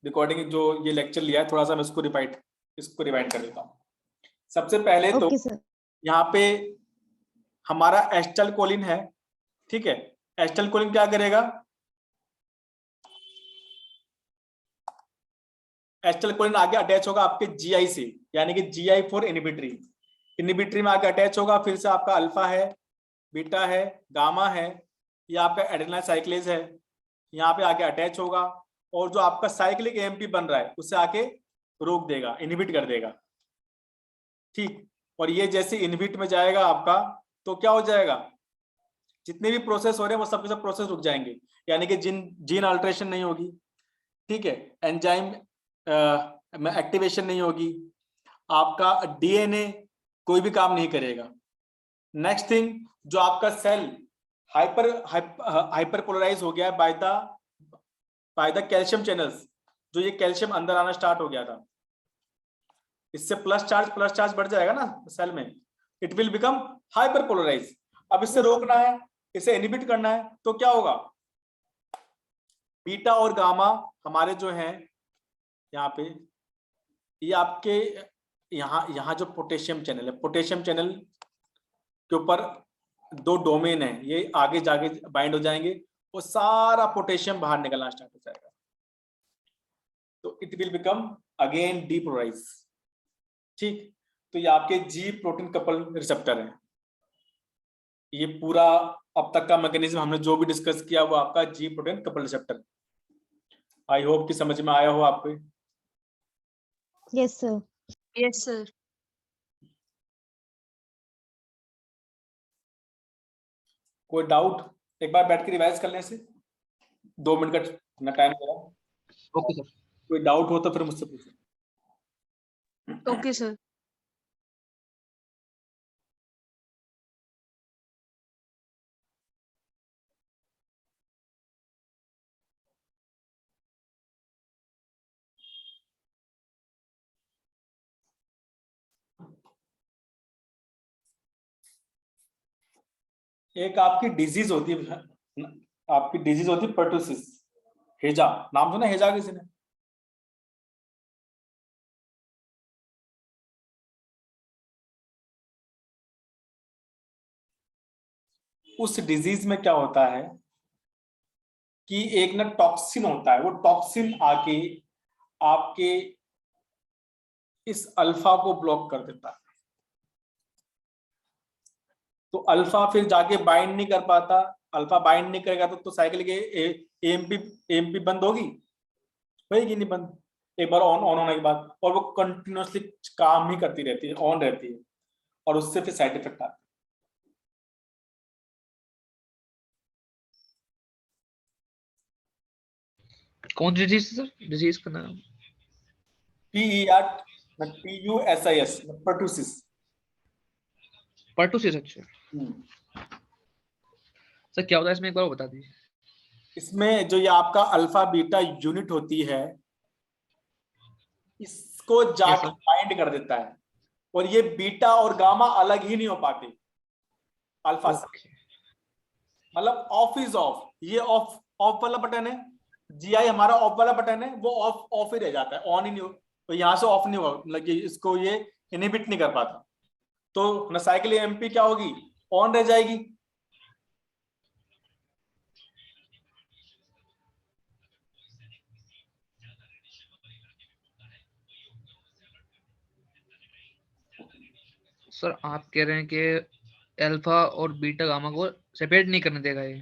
Recording जो ये lecture लिया है थोड़ा सा मैं इसको रिवाइंड कर देता हूँ। सबसे पहले तो यहाँ पे हमारा एसिटाइल कोलिन है, ठीक है। एसिटाइल कोलिन क्या करेगा, एसिटाइल कोलिन आगे अटैच होगा आपके जीआई से, यानी कि जीआई फॉर इनहिबिटरी। इनहिबिटरी में आगे अटैच होगा, फिर से आपका अल्फा है, बीटा है, गामा है, ये आपका एडेनिलाइन साइक्लेज है, यहाँ पे आके अटैच होगा और जो आपका साइक्लिक एएमपी बन रहा है उससे आके रोक देगा, इनहिबिट कर देगा, ठीक। और ये जैसे इनहिबिट में जाएगा आपका तो क्या हो जाएगा, जितने भी प्रोसेस हो रहे हैं वो सब के सब प्रोसेस रुक जाएंगे, यानी कि जीन अल्टरेशन नहीं होगी, ठीक है। एंजाइम में एक्टिवेशन नहीं होगी, आपका डीएनए कोई भी काम नहीं करेगा। नेक्स्ट थिंग, जो आपका सेल हाइपर पोलराइज हो गया बाय द कैल्शियम चैनल्स, जो ये कैल्शियम अंदर आना स्टार्ट हो गया था, इससे प्लस चार्ज बढ़ जाएगा ना सेल में, it will become hyperpolarize. अब इससे रोकना है, इसे इनहिबिट करना है, तो क्या होगा, बीटा और गामा हमारे जो हैं यहाँ पे, ये आपके यहाँ जो पोटेशियम चैनल है, पोटेशियम चैनल के ऊपर दो डोमेन है, ये आगे जाके बाइंड हो जाएंगे और सारा पोटेशियम बाहर निकलना स्टार्ट हो जाएगा, तो it will become again depolarize, ठीक। तो ये आपके जी प्रोटीन कपल रिसेप्टर है। ये पूरा अब तक का मैकेनिज्म हमने जो भी डिस्कस किया वो आपका जी protein couple receptor. I hope कि समझ में आया हो आपको। Yes sir. Yes sir. कोई डाउट, एक बार बैठ के रिवाइज कर लें से, 2 मिनट का अपना टाइम दे रहा हूं। Okay sir. कोई डाउट हो तो फिर मुझसे पूछो। Okay sir. एक आपकी डिजीज होती है, पर्टुसिस, हेजा, नाम सुना हेजा किसी ने? उस डिजीज में क्या होता है कि एक ना टॉक्सिन होता है, वो टॉक्सिन आके आपके इस अल्फा को ब्लॉक कर देता है, तो अल्फा फिर जाके बाइंड नहीं कर पाता। अल्फा बाइंड नहीं करेगा तो साइकिल के एएमपी बंद होगी नहीं बंद, एक बार ऑन होने के बाद, और वो कंटिन्यूअसली काम ही करती रहती है, ऑन रहती है, और उससे फिर साइड इफेक्ट आता है। कौन सी डिजीज सर? डिजीज का नाम? PERTUSIS, pertussis. पर्टुसिस, अच्छा सर क्या होता है इसमें, एक बार वो बता दीजिए। इसमें जो ये आपका अल्फा बीटा यूनिट होती है, इसको जाके बाइंड कर देता है, और ये बीटा और गामा अलग ही नहीं हो पाते अल्फा से, मतलब ऑफ इज ऑफ, ये ऑफ ऑफ वाला बटन है, जीआई हमारा ऑफ वाला बटन है, वो ऑफ ही रह जाता है, ऑन ही नहीं हो, तो यहां से ऑफ नहीं होगा, मतलब इसको ये इनहिबिट नहीं कर पाता, तो न साइकिल एमपी क्या होगी, ऑन रह जाएगी। सर आप कह रहे हैं कि अल्फा और बीटा गामा को सेपरेट नहीं करने देगा ये,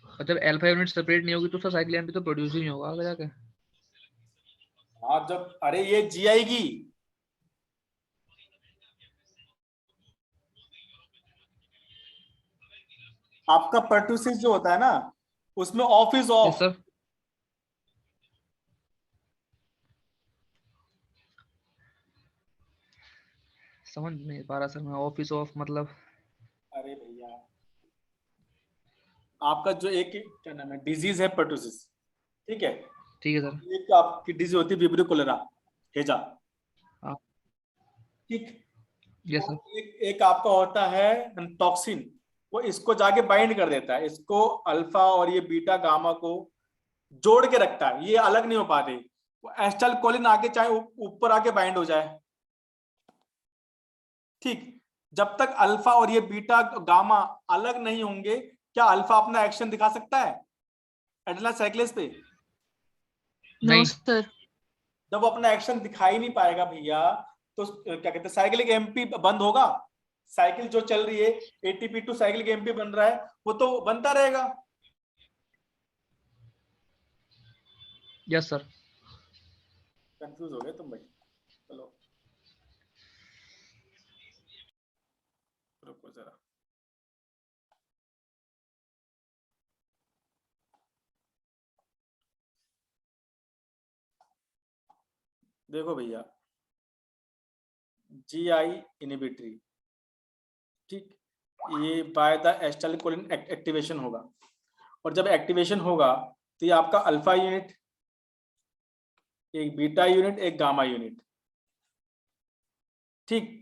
और जब अल्फा यूनिट सेपरेट नहीं होगी तो सर साइकिल एमपी तो प्रोड्यूस ही नहीं होगा आगे जाके। हाँ, जब अरे ये जीआई की आपका पर्टुसिस जो होता है ना, उसमें ऑफ इज ऑफ। सर समझ नहीं पा रहा सर मैं, ऑफिस ऑफ मतलब? अरे भैया, आपका जो एक क्या नाम है डिजीज है पर्टुसिस, ठीक है, ठीक है सर। एक आपकी डिजीज होती है विब्रियो कोलेरा, हेजा, ठीक। Yes sir. एक आपका होता है टॉक्सिन, वो इसको जाके बाइंड कर देता है, इसको अल्फा और ये बीटा गामा को जोड़ के रखता है, ये अलग नहीं हो पाते। एसिटाइल कोलिन आके चाहे ऊपर आके बाइंड हो जाए, ठीक, जब तक अल्फा और ये बीटा गामा अलग नहीं होंगे, क्या अल्फा अपना एक्शन दिखा सकता है एड्रेनल साइक्लेज पे? नो नहीं। सर। जब वो अपना एक्शन दिखाई नहीं पाएगा भैया, तो क्या कहते हैं, साइक्लिक एमपी बंद होगा। साइकिल जो चल रही है, एटीपी टू साइक्लिक एमपी बन रहा है, वो तो बनता रहेगा। Yes sir. कंफ्यूज हो गए तुम भाई, चलो रुको जरा। देखो भैया, जीआई इनहिबिटरी, ठीक, ये by the acetyl choline activation होगा, और जब एक्टिवेशन होगा तो ये आपका अल्फा यूनिट, एक बीटा यूनिट, एक गामा यूनिट, ठीक।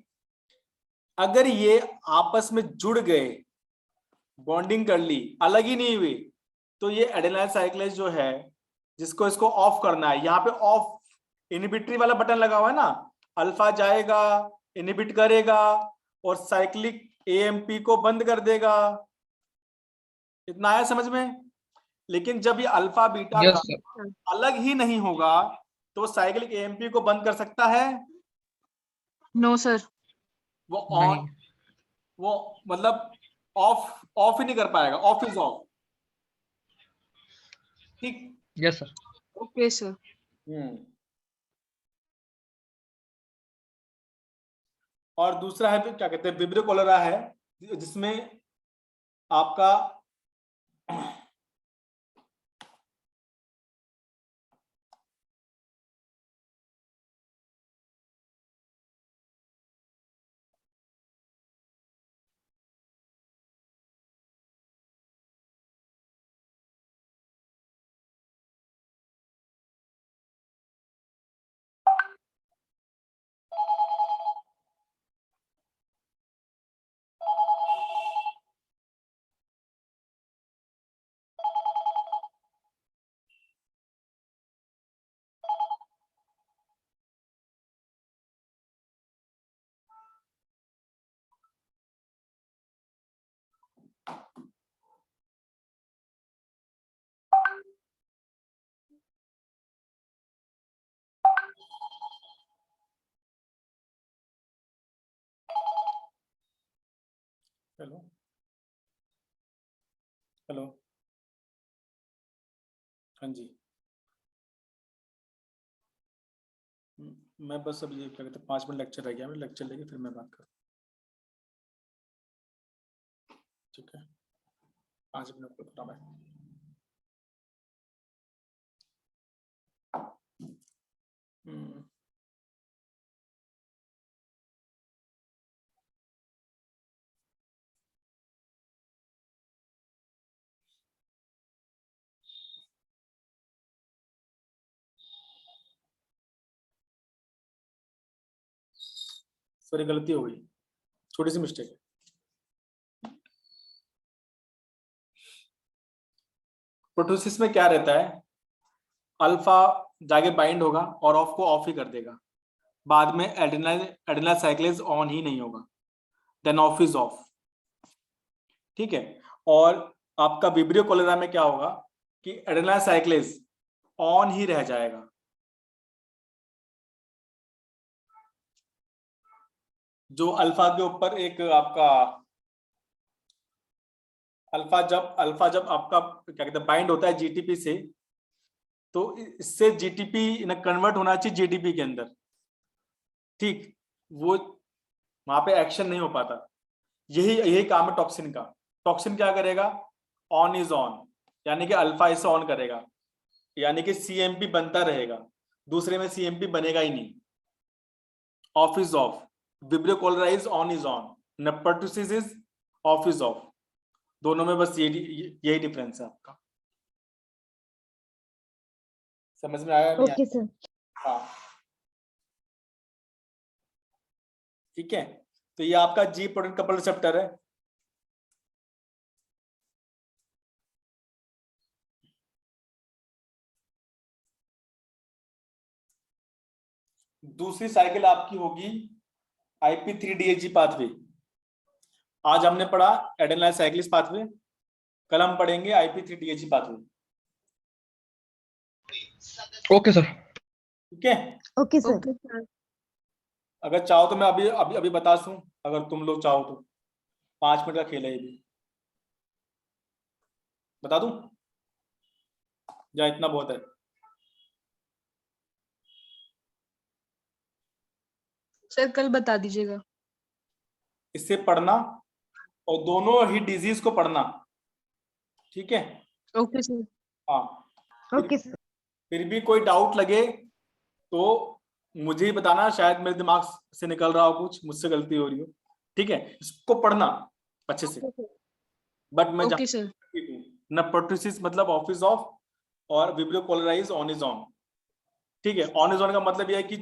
अगर ये आपस में जुड़ गए, बॉन्डिंग कर ली, अलग ही नहीं हुई, तो ये एडेनाइल साइक्लेज जो है, जिसको इसको ऑफ करना है, यहाँ पे ऑफ इनहिबिटरी वाला बटन लगा हुआ है ना, अल्फा जाएगा, इनहिबिट करेगा और साइक्लिक एएमपी को बंद कर देगा। इतना आया समझ में? लेकिन जब ये अल्फा बीटा यस सर। अलग ही नहीं होगा, तो साइक्लिक एएमपी को बंद कर सकता है? No sir. वो ऑन, नहीं। वो मतलब ऑफ, ऑफ ही नहीं कर पाएगा, ऑफ इज ऑफ, ठीक। Yes sir. Okay sir. और दूसरा है क्या कहते हैं, विब्रियो कोलेरा है, जिसमें आपका हेलो हेलो, हाँ जी, मैं बस अब ये क्या कहते हैं 5 मिनट लेक्चर रह गया, मैं लेक्चर लेके फिर मैं बात करूँ, ठीक है? 5 मिनट को थोड़ा मैं सॉरी, गलती हो गई, छोटी सी मिस्टेक है। प्रोटोसिस में क्या रहता है, अल्फा जाके बाइंड होगा और ऑफ को ऑफ ही कर देगा, बाद में एड्रेनल साइक्लेज ऑन ही नहीं होगा, देन ऑफ इज ऑफ, ठीक है। और आपका विब्रियो कोलेरा में क्या होगा कि एड्रेनल साइक्लेज ऑन ही रह जाएगा, जो अल्फा के ऊपर एक आपका अल्फा जब आपका क्या कहते हैं बाइंड होता है जीटीपी से, तो इससे जीटीपी कन्वर्ट होना चाहिए जीडीपी के अंदर, ठीक, वो वहां पे एक्शन नहीं हो पाता। यही यही काम है टॉक्सिन का। टॉक्सिन क्या करेगा, ऑन इज ऑन, यानी कि अल्फा इसे ऑन करेगा, यानी कि सीएमपी बनता रहेगा, दूसरे में सीएमपी बनेगा ही नहीं। Off is off, vibrio cholera is on is on, pertussis is off is off, दोनों में बस यही डिफरेंस है आपका। समझ में आया? नहीं ओके सर। हाँ, ठीक है। तो ये आपका जी प्रोटीन कपल रिसेप्टर है। दूसरी साइकिल आपकी होगी IP3DHG पाथवे। आज हमने पढ़ा एडेनाइन साइक्लिस पाथवे, कल हम पढ़ेंगे IP3DHG पाथवे। Okay sir. ठीक है, ओके सर। Okay sir. अगर चाहो तो मैं अभी अभी अभी बता दूं, अगर तुम लोग चाहो तो 5 मिनट का खेल है ये भी, बता दूं या इतना बहुत है? सर कल बता दीजिएगा। इससे पढ़ना और दोनों ही डिजीज को पढ़ना, ठीक है? Okay sir. हाँ, ओके सर। फिर भी कोई डाउट लगे तो मुझे ही बताना, शायद मेरे दिमाग से निकल रहा हो कुछ, मुझसे गलती हो रही हो, ठीक है? इसको पढ़ना अच्छे से। बट मैं ओके सर। नेपोटिसिस मतलब ऑफिस ऑफ और विब्रियो कोलराइज ऑन इज ऑन, ठीक है? ऑन इज ऑन का मतलब यह है कि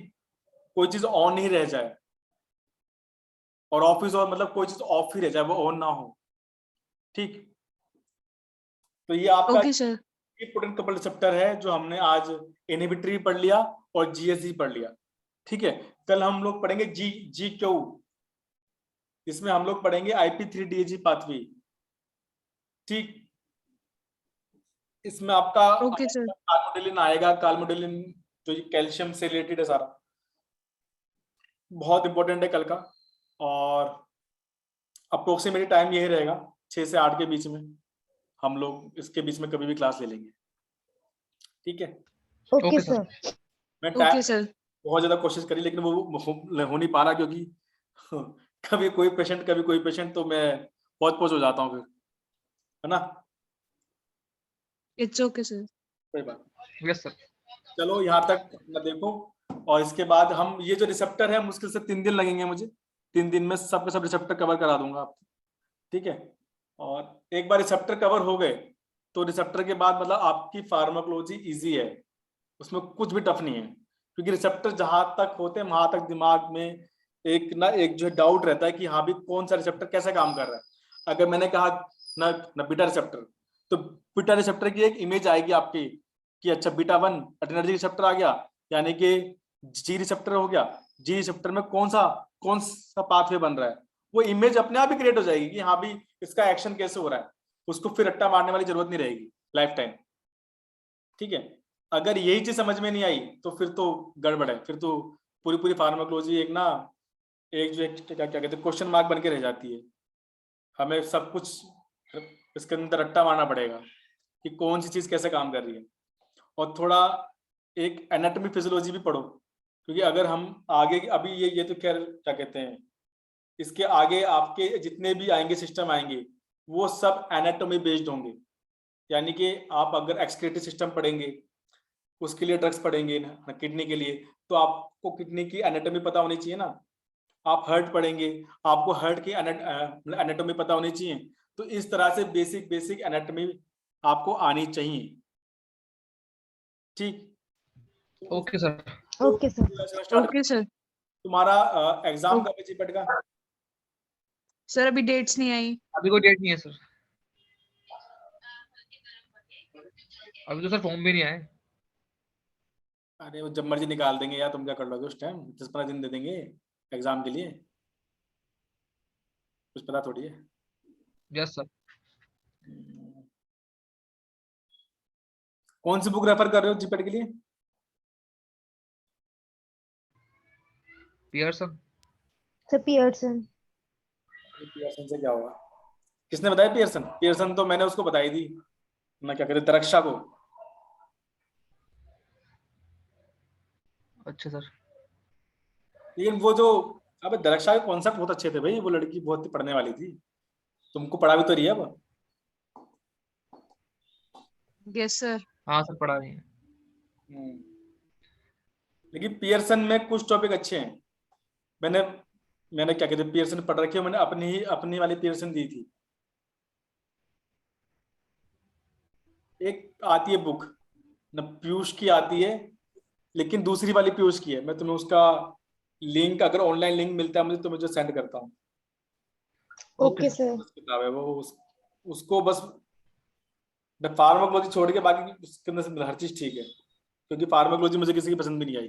कोई चीज ऑन ही रह जाए, और ऑफिस और मतलब कोई चीज ऑफ ही रह जाए, वो ऑन ना हो, ठीक? तो ये आपका okay sir. Important couple receptor है जो हमने आज इनहिबिटरी पढ़ लिया और GSG पढ़ लिया, ठीक है? कल हम लोग पढ़ेंगे GQ, इसमें हम लोग पढ़ेंगे IP3DHG पाथवे, ठीक? इसमें आपका ओके सर। कार्मोडेलिन आएगा, कार्मोडेलिन जो कैल्शियम से रिलेटेड है सारा, बहुत इंपॉर्टेंट है कल का। और अप्रोक्सीमेटली टाइम यही रहेगा 6 से 8 के बीच में, हम लोग इसके बीच में कभी भी क्लास ले लेंगे, ठीक है? Okay sir. मैं ओके टाइम सर। बहुत ज्यादा कोशिश करी लेकिन वो हो नहीं पा रहा, क्योंकि कभी कोई पेशेंट कभी कोई पेशेंट, तो मैं बहुत पोज हो जाता हूँ फिर, है ना? It's okay sir. कोई बात। Yes sir. चलो यहाँ तक अपना देखो, और इसके बाद हम ये जो रिसेप्टर है मुश्किल से 3 दिन लगेंगे मुझे, 3 दिन में सबके सब रिसेप्टर कवर करा दूंगा आपको, ठीक है? और एक बार रिसेप्टर कवर हो गए तो रिसेप्टर के बाद मतलब आपकी फार्माकोलॉजी इजी है, उसमें कुछ भी टफ नहीं है, क्योंकि रिसेप्टर जहां तक होते हैं वहां तक दिमाग में एक जो डाउट रहता है कि हाँ भी कौन सा रिसेप्टर कैसे काम कर रहा है। अगर मैंने कहा ना बीटा रिसेप्टर, तो बीटा रिसेप्टर की एक इमेज आएगी आपकी कि अच्छा बीटा 1 एड्रेनर्जिक रिसेप्टर आ गया, यानी कि जी रिसेप्टर हो गया, जी रिसेप्टर में कौन सा पाथवे बन रहा है, वो इमेज अपने आप ही क्रिएट हो जाएगी कि हाँ भी इसका एक्शन कैसे हो रहा है, उसको फिर रट्टा मारने वाली जरूरत नहीं रहेगी लाइफ टाइम, ठीक है? अगर यही चीज समझ में नहीं आई तो फिर तो गड़बड़ है, फिर तो पूरी फार्माकोलॉजी एक जो क्या कहते हैं क्वेश्चन मार्क बन के रह जाती है। हमें सब कुछ इसके अंदर रट्टा मारना पड़ेगा कि कौन सी चीज कैसे काम कर रही है, और थोड़ा एक एनाटॉमी फिजियोलॉजी भी पढ़ो, क्योंकि अगर हम आगे अभी ये तो क्या कहते हैं, इसके आगे आपके जितने भी आएंगे सिस्टम आएंगे वो सब एनाटॉमी बेस्ड होंगे, यानी कि आप अगर एक्सक्रीटरी सिस्टम पढ़ेंगे, उसके लिए ड्रग्स पढ़ेंगे ना, किडनी के लिए तो आपको किडनी की एनाटॉमी पता होनी चाहिए ना। आप हार्ट पढ़ेंगे, आपको हार्ट की एनाटॉमी पता होनी चाहिए। तो इस तरह से बेसिक एनाटॉमी आपको आनी चाहिए, ठीक? Okay sir. Okay sir. Okay sir. तुम्हारा एग्जाम कब है जीपेट का? सर अभी डेट्स नहीं आई। अभी कोई डेट नहीं है सर, अभी तो सर फॉर्म भी नहीं आए। अरे वो जब मर्जी निकाल देंगे यार, तुम क्या कर लोगे उस टाइम? 10-15 दिन दे देंगे एग्जाम के लिए, कुछ पता थोड़ी है। Yes sir. कौन सी बुक रेफर कर रहे हो जीपेट के लिए? पियर्सन। Sir Pearson. पियर्सन से क्या होगा? किसने बताया पियर्सन? पियर्सन तो मैंने उसको बताई थी ना, क्या कहते दरक्षा को। अच्छा सर। लेकिन वो जो अबे दरक्षा के कॉन्सेप्ट बहुत अच्छे थे भाई, वो लड़की बहुत पढ़ने वाली थी, तुमको पढ़ा भी तो रही है अब। Yes sir. हाँ सर पढ़ा रही है। लेकिन पियर्सन में कुछ टॉपिक अच्छे हैं। मैंने क्या कहते पियर्सन पढ़ रखी है, मैंने अपनी वाली पियर्सन दी थी। एक आती है बुक न, पीयूष की आती है, लेकिन दूसरी वाली पीयूष की है। मैं तुम्हें उसका लिंक, अगर ऑनलाइन लिंक मिलता है मुझे तो मुझे सेंड करता हूँ। Okay sir. किताब है वो, उसको बस फार्माकोलॉजी छोड़ के बाकी उसके अंदर हर चीज ठीक है, क्योंकि फार्माकोलॉजी मुझे किसी की पसंद भी नहीं आई।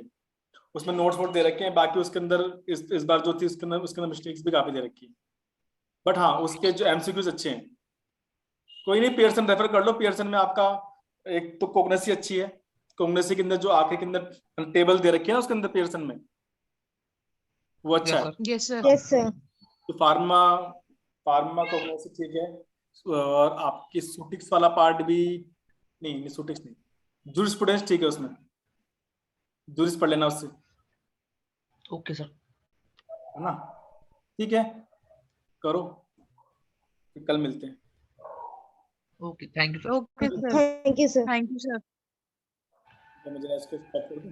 उसमें नोट्स वोट दे रखे हैं, बाकी उसके अंदर इस बार जो थी उसके अंदर मिस्टेक्स भी काफी दे रखी है, बट हाँ उसके जो एमसीक्यूज अच्छे हैं। कोई नहीं, पियर्सन रेफर कर लो। पियर्सन में आपका एक तो कोग्नेसी अच्छी है, कोग्नेसी के अंदर जो आखिरी के अंदर टेबल दे रखी है ना उसके अंदर पियर्सन में, वो अच्छा यस है। Sir. Yes sir. Yes sir. तो फार्मा कोग्नेसी ठीक है, और आपकी सूटिक्स वाला पार्ट भी नहीं, सूटिक्स नहीं, जूरिस्प्रूडेंस ठीक है, उसमें जूरिस पढ़ लेना उससे, ओके सर। है ना। ठीक है, करो, फिर कल मिलते हैं। Okay, thank you sir. Okay sir. Thank you sir. Thank you sir. तो मुझे इसको स्टॉप कर दूं।